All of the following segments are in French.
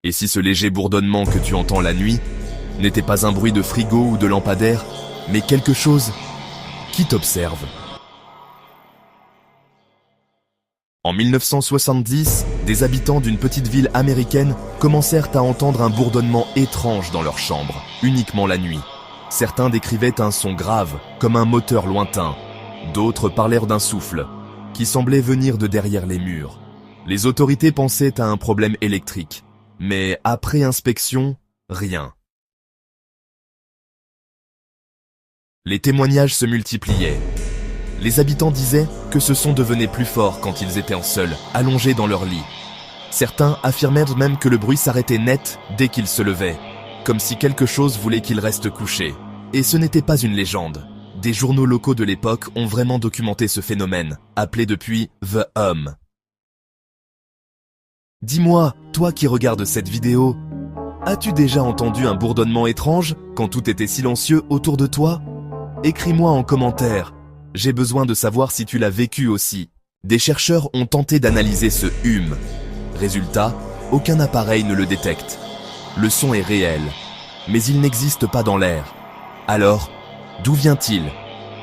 Et si ce léger bourdonnement que tu entends la nuit n'était pas un bruit de frigo ou de lampadaire, mais quelque chose qui t'observe? En 1970, des habitants d'une petite ville américaine commencèrent à entendre un bourdonnement étrange dans leur chambre, uniquement la nuit. Certains décrivaient un son grave, comme un moteur lointain. D'autres parlèrent d'un souffle, qui semblait venir de derrière les murs. Les autorités pensaient à un problème électrique, mais après inspection, rien. Les témoignages se multipliaient. Les habitants disaient que ce son devenait plus fort quand ils étaient en seuls, allongés dans leur lit. Certains affirmèrent même que le bruit s'arrêtait net dès qu'ils se levaient, comme si quelque chose voulait qu'ils restent couchés. Et ce n'était pas une légende. Des journaux locaux de l'époque ont vraiment documenté ce phénomène, appelé depuis The Hum. Dis-moi, toi qui regardes cette vidéo, as-tu déjà entendu un bourdonnement étrange quand tout était silencieux autour de toi? Écris-moi en commentaire. J'ai besoin de savoir si tu l'as vécu aussi. Des chercheurs ont tenté d'analyser ce hum. Résultat, aucun appareil ne le détecte. Le son est réel, mais il n'existe pas dans l'air. Alors, d'où vient-il?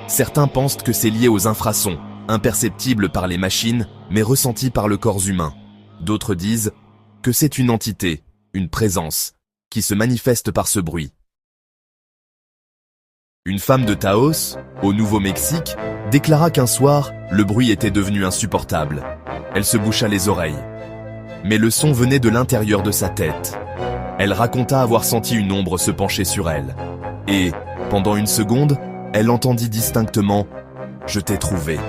Certains pensent que c'est lié aux infrasons, imperceptibles par les machines, mais ressentis par le corps humain. D'autres disent que c'est une entité, une présence, qui se manifeste par ce bruit. Une femme de Taos, au Nouveau-Mexique, déclara qu'un soir, le bruit était devenu insupportable. Elle se boucha les oreilles. Mais le son venait de l'intérieur de sa tête. Elle raconta avoir senti une ombre se pencher sur elle. Et, pendant une seconde, elle entendit distinctement « Je t'ai trouvé ».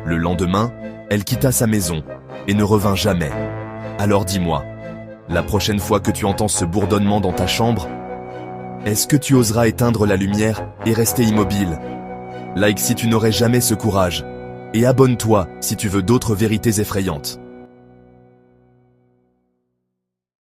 Le lendemain, elle quitta sa maison et ne revint jamais. Alors dis-moi, la prochaine fois que tu entends ce bourdonnement dans ta chambre, est-ce que tu oseras éteindre la lumière et rester immobile? Like si tu n'aurais jamais ce courage. Et abonne-toi si tu veux d'autres vérités effrayantes.